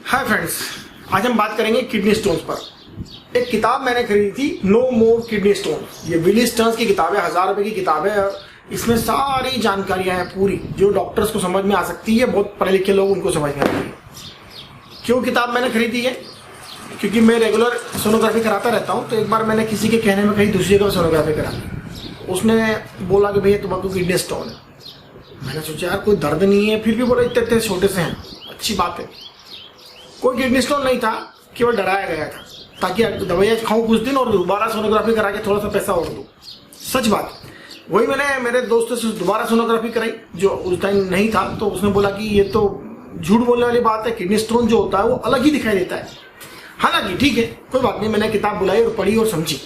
Hi friends, आज हम बात करेंगे किडनी स्टोन्स पर। एक किताब मैंने खरीदी थी, नो मोर किडनी स्टोन। ये विली स्टर्न्स की किताब है, 1000 रुपए की किताब है। इसमें सारी जानकारियां हैं पूरी, जो डॉक्टर्स को समझ में आ सकती है। बहुत पढ़े लिखे लोग उनको समझ में आती है। क्यों किताब मैंने खरीदी है? क्योंकि मैं रेगुलर सोनोग्राफी कराता रहता हूँ। तो एक बार मैंने किसी के कहने में कहीं दूसरी जगह सोनोग्राफी करा, उसने बोला कि भैया तुम्हारा किडनी स्टोन है। मैंने सोचा यार कोई दर्द नहीं है, फिर भी बोला इतने इतने छोटे से हैं, अच्छी बात है। कोई किडनी स्टोन नहीं था, केवल डराया गया था ताकि दवाइयाँ खाऊं कुछ दिन और दोबारा सोनोग्राफी करा के थोड़ा सा पैसा और दूं। सच बात। वही मैंने मेरे दोस्तों से दोबारा सोनोग्राफी कराई, जो उस टाइम नहीं था। तो उसने बोला कि ये तो झूठ बोलने वाली बात है, किडनी स्टोन जो होता है वो अलग ही दिखाई देता है। हालांकि ठीक है, कोई बात नहीं। मैंने किताब बुलाई और पढ़ी और समझी।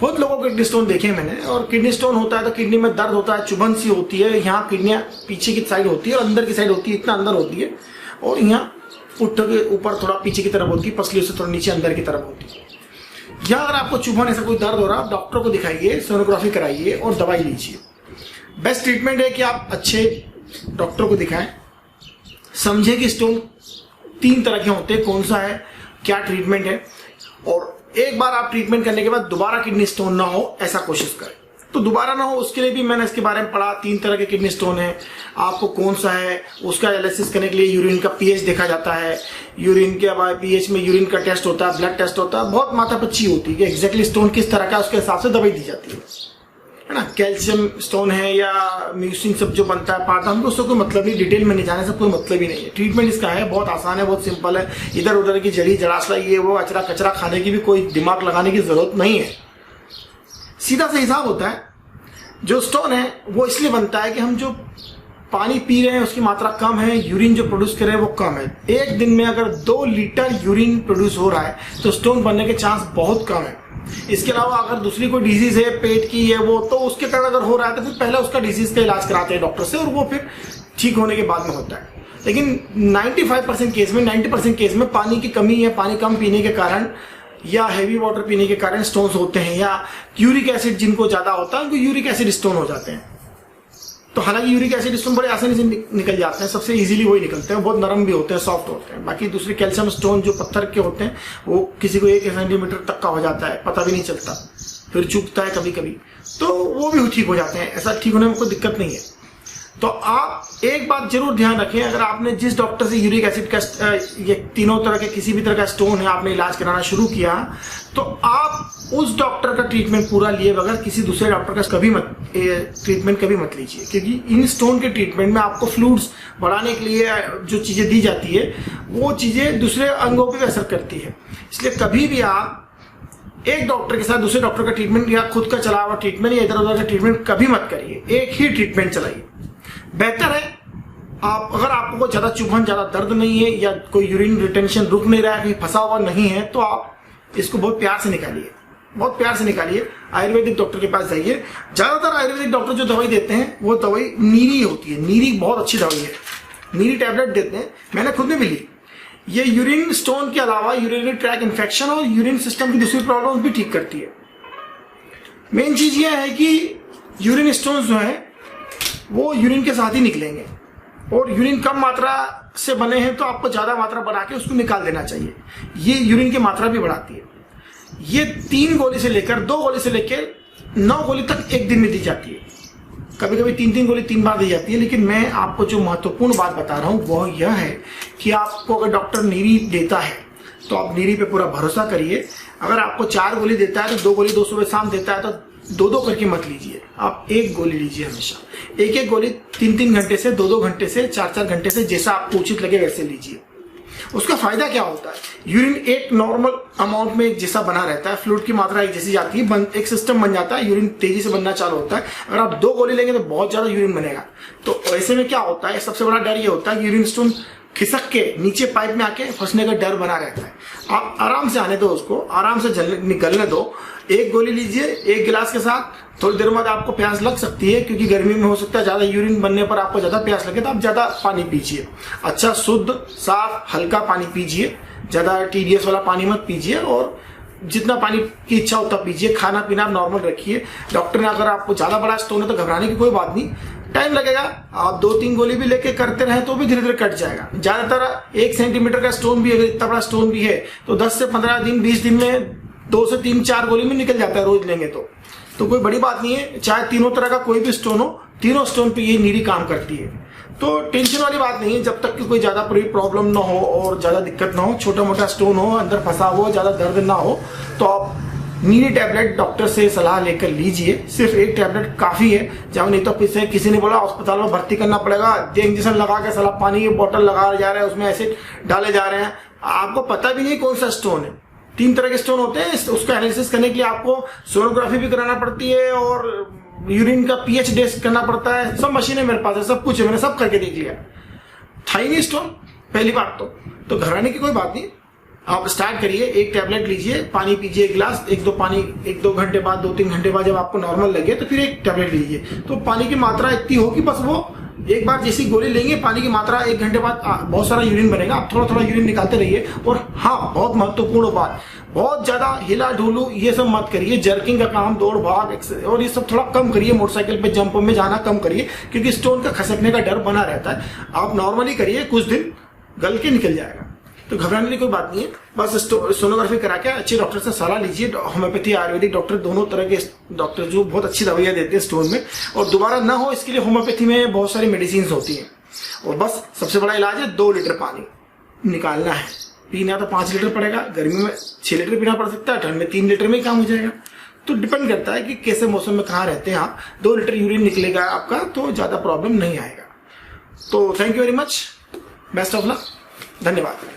बहुत लोगों को किडनी स्टोन देखे मैंने। और किडनी स्टोन होता है तो किडनी में दर्द होता है, चुभन सी होती है। यहाँ किडनियाँ पीछे की साइड होती है और अंदर की साइड होती है, इतना अंदर होती है। और यहाँ पुट्ठ के ऊपर थोड़ा पीछे की तरफ होती है, पसलियों से थोड़ा नीचे अंदर की तरफ होती है। यहाँ अगर आपको चुभन ऐसा कोई दर्द हो रहा है, डॉक्टर को दिखाइए, सोनोग्राफी कराइए और दवाई लीजिए। बेस्ट ट्रीटमेंट है कि आप अच्छे डॉक्टर को दिखाएं, समझे कि स्टोन 3 तरह के होते हैं, कौन सा है, क्या ट्रीटमेंट है। और एक बार आप ट्रीटमेंट करने के बाद दोबारा किडनी स्टोन ना हो, ऐसा कोशिश करें। तो दोबारा ना हो उसके लिए भी मैंने इसके बारे में पढ़ा। 3 तरह के किडनी स्टोन है, आपको कौन सा है उसका एनालिसिस करने के लिए यूरिन का पीएच देखा जाता है। यूरिन के बाद पीएच में यूरिन का टेस्ट होता है, ब्लड टेस्ट होता है। बहुत माथापच्ची होती है कि एग्जैक्टली स्टोन किस तरह का, उसके हिसाब से दवाई दी जाती है ना। कैल्शियम स्टोन है या म्यूसिन सब जो बनता है पार्ट, हमको उससे कोई मतलब नहीं, डिटेल में नहीं जाने से कोई मतलब ही नहीं है। ट्रीटमेंट इसका है बहुत आसान है, बहुत सिंपल है। इधर उधर की जड़ी जड़ासला ये वो अचरा कचरा खाने की भी कोई दिमाग लगाने की जरूरत नहीं है। सीधा सा हिसाब होता है। जो स्टोन है वो इसलिए बनता है कि हम जो पानी पी रहे हैं उसकी मात्रा कम है, यूरिन जो प्रोड्यूस कर रहे हैं वो कम है। एक दिन में अगर 2 लीटर यूरिन प्रोड्यूस हो रहा है तो स्टोन बनने के चांस बहुत कम है। इसके अलावा अगर दूसरी कोई डिजीज है, पेट की है वो, तो उसके कारण अगर हो रहा है तो फिर पहले उसका डिजीज का इलाज कराते हैं डॉक्टर से, और वो फिर ठीक होने के बाद में होता है। लेकिन 95% केस में, 90% केस में पानी की कमी है, पानी कम पीने के कारण या हैवी वाटर पीने के कारण स्टोन्स होते हैं। या यूरिक एसिड जिनको ज्यादा होता है उनको यूरिक एसिड स्टोन हो जाते हैं। तो हालांकि यूरिक एसिड स्टोन बड़े आसानी से निकल जाते हैं, सबसे इजीली वही निकलते हैं, बहुत नरम भी होते हैं, सॉफ्ट होते हैं। बाकी दूसरे कैल्शियम स्टोन जो पत्थर के होते हैं वो किसी को 1 सेंटीमीटर तक का हो जाता है, पता भी नहीं चलता, फिर चुभता है कभी कभी, तो वो भी ठीक हो जाते हैं। ऐसा ठीक होने में कोई दिक्कत नहीं है। तो आप एक बात जरूर ध्यान रखें, अगर आपने जिस डॉक्टर से यूरिक एसिड का ये तीनों तरह के किसी भी तरह का स्टोन है आपने इलाज कराना शुरू किया, तो आप उस डॉक्टर का ट्रीटमेंट पूरा लिए बगैर किसी दूसरे डॉक्टर का ट्रीटमेंट कभी मत लीजिए। क्योंकि इन स्टोन के ट्रीटमेंट में आपको फ्लूइड्स बढ़ाने के लिए जो चीजें दी जाती है वो चीजें दूसरे अंगों पर असर करती है। इसलिए कभी भी आप एक डॉक्टर के साथ दूसरे डॉक्टर का ट्रीटमेंट या खुद का चला हुआ ट्रीटमेंट या इधर उधर का ट्रीटमेंट कभी मत करिए। एक ही ट्रीटमेंट चलाइए, बेहतर है। आप अगर आपको ज्यादा चुभन, ज्यादा दर्द नहीं है या कोई यूरिन रिटेंशन रुक नहीं रहा है, कहीं फंसा हुआ नहीं है, तो आप इसको बहुत प्यार से निकालिए, बहुत प्यार से निकालिए। आयुर्वेदिक डॉक्टर के पास जाइए। ज्यादातर आयुर्वेदिक डॉक्टर जो दवाई देते हैं वो दवाई नीरी होती है। नीरी बहुत अच्छी दवाई है, नीरी टैबलेट देते हैं, मैंने खुद ने भी ली। ये यूरिन स्टोन के अलावा यूरिनरी ट्रैक इन्फेक्शन और यूरिन सिस्टम की दूसरी प्रॉब्लम भी ठीक करती है। मेन चीज यह है कि यूरिन स्टोन जो है वो यूरिन के साथ ही निकलेंगे, और यूरिन कम मात्रा से बने हैं तो आपको ज्यादा मात्रा बढ़ा के उसको निकाल देना चाहिए। ये यूरिन की मात्रा भी बढ़ाती है। ये 3 गोली से लेकर 2 गोली से लेकर 9 गोली तक एक दिन में दी जाती है। कभी कभी 3 गोली 3 बार दी जाती है। लेकिन मैं आपको जो महत्वपूर्ण बात बता रहा हूं वो यह है कि आपको अगर डॉक्टर नीरी देता है तो आप नीरी पे पूरा भरोसा करिए। अगर आपको 4 गोली देता है तो 2 गोली 2 सुबह शाम देता है तो 2-2 करके मत लीजिए, आप 1 गोली लीजिए हमेशा। 1-1 गोली 3-3 घंटे से, 2-2 घंटे से, 4-4 घंटे से, जैसा आपको उचित लगे वैसे लीजिए। उसका फायदा क्या होता है? यूरिन एक नॉर्मल अमाउंट में एक जैसा बना रहता है, फ्लूइड की मात्रा एक जैसी जाती है, एक सिस्टम बन जाता है, यूरिन तेजी से बनना चालू होता है। अगर आप 2 गोली लेंगे तो बहुत ज्यादा यूरिन बनेगा। तो ऐसे में क्या होता है, सबसे बड़ा डर ये होता है यूरिन स्टोन खिसक के नीचे पाइप में आके फंसने का डर बना रहता है। आप आराम से आने दो, उसको आराम से निकलने दो। 1 गोली लीजिए 1 गिलास के साथ, थोड़ी देर बाद आपको प्यास लग सकती है क्योंकि गर्मी में हो सकता है ज्यादा यूरिन बनने पर आपको ज्यादा प्यास लगे, तो आप ज्यादा पानी पीजिए। अच्छा शुद्ध साफ हल्का पानी पीजिए, ज्यादा टीडीएस वाला पानी मत पीजिए, और जितना पानी की इच्छा उतना पीजिए। खाना पीना आप नॉर्मल रखिए। डॉक्टर ने अगर आपको ज्यादा बड़ा स्टोन है तो घबराने की कोई बात नहीं, टाइम लगेगा। आप 2-3 गोली भी लेके करते रहे तो भी धीरे धीरे कट जाएगा। ज्यादातर 1 सेंटीमीटर का स्टोन भी, अगर इतना बड़ा स्टोन भी है तो 10 से 15 दिन 20 दिन में 2 से 3-4 गोली में निकल जाता है, रोज लेंगे तो कोई बड़ी बात नहीं है। चाहे तीनों तरह का कोई भी स्टोन हो, तीनों स्टोन पे ये नीरी काम करती है, तो टेंशन वाली बात नहीं है। जब तक कि कोई ज्यादा प्रॉब्लम ना हो और ज्यादा दिक्कत ना हो, छोटा मोटा स्टोन हो, अंदर फंसा हो, ज्यादा दर्द ना हो, तो आप नीरी टैबलेट डॉक्टर से सलाह लेकर लीजिए। सिर्फ एक टैबलेट काफी है। जब नहीं तो किसी ने बोला अस्पताल में भर्ती करना पड़ेगा, इंजेक्शन लगा के साला पानी की बोतल लगा जा रहे हैं, उसमें एसिड डाले जा रहे हैं, आपको पता भी नहीं कौन सा स्टोन है। 3 तरह के स्टोन होते हैं, उसका एनालिसिस करने के लिए आपको सोनोग्राफी भी कराना पड़ती है और यूरिन का पीएच टेस्ट करना पड़ता है। सब मशीनें मेरे पास है, सब कुछ है, मैंने सब करके देख लिया। थाइनी स्टोन पहली बात तो घबराने की कोई बात नहीं। आप स्टार्ट करिए, एक टैबलेट लीजिए, पानी पीजिए 1 गिलास, 1-2 घंटे बाद, 2-3 घंटे बाद जब आपको नॉर्मल लगे तो फिर एक टैबलेट लीजिए। तो पानी की मात्रा इतनी हो कि बस वो एक बार जैसी गोली लेंगे, पानी की मात्रा 1 घंटे बाद बहुत सारा यूरिन बनेगा, आप थोड़ा थोड़ा यूरिन निकालते रहिए। और हाँ, बहुत महत्वपूर्ण बात, बहुत ज्यादा हिला ढूलू ये सब मत करिए। जर्किंग का काम, दौड़ भाग और ये सब थोड़ा कम करिए। मोटरसाइकिल पे जंप में जाना कम करिए, क्योंकि स्टोन का खसकने का डर बना रहता है। आप नॉर्मली करिए, कुछ दिन गल के निकल जाएगा, तो घबराने की कोई बात नहीं है। बस सोनोग्राफी करा के अच्छे डॉक्टर से सलाह लीजिए। होम्योपैथी, आयुर्वेदिक डॉक्टर, दोनों तरह के डॉक्टर जो बहुत अच्छी दवाइयां देते हैं स्टोन में, और दोबारा ना हो इसके लिए होम्योपैथी में बहुत सारी मेडिसिन होती हैं। और बस सबसे बड़ा इलाज है 2 लीटर पानी निकालना है। पीना तो 5 लीटर पड़ेगा, गर्मी में 6 लीटर पीना पड़ सकता है, ठंड में 3 लीटर में ही काम हो जाएगा। तो डिपेंड करता है कि कैसे मौसम में कहाँ रहते हैं आप। 2 लीटर यूरिन निकलेगा आपका तो ज्यादा प्रॉब्लम नहीं आएगा। तो thank you very much, best of luck, धन्यवाद।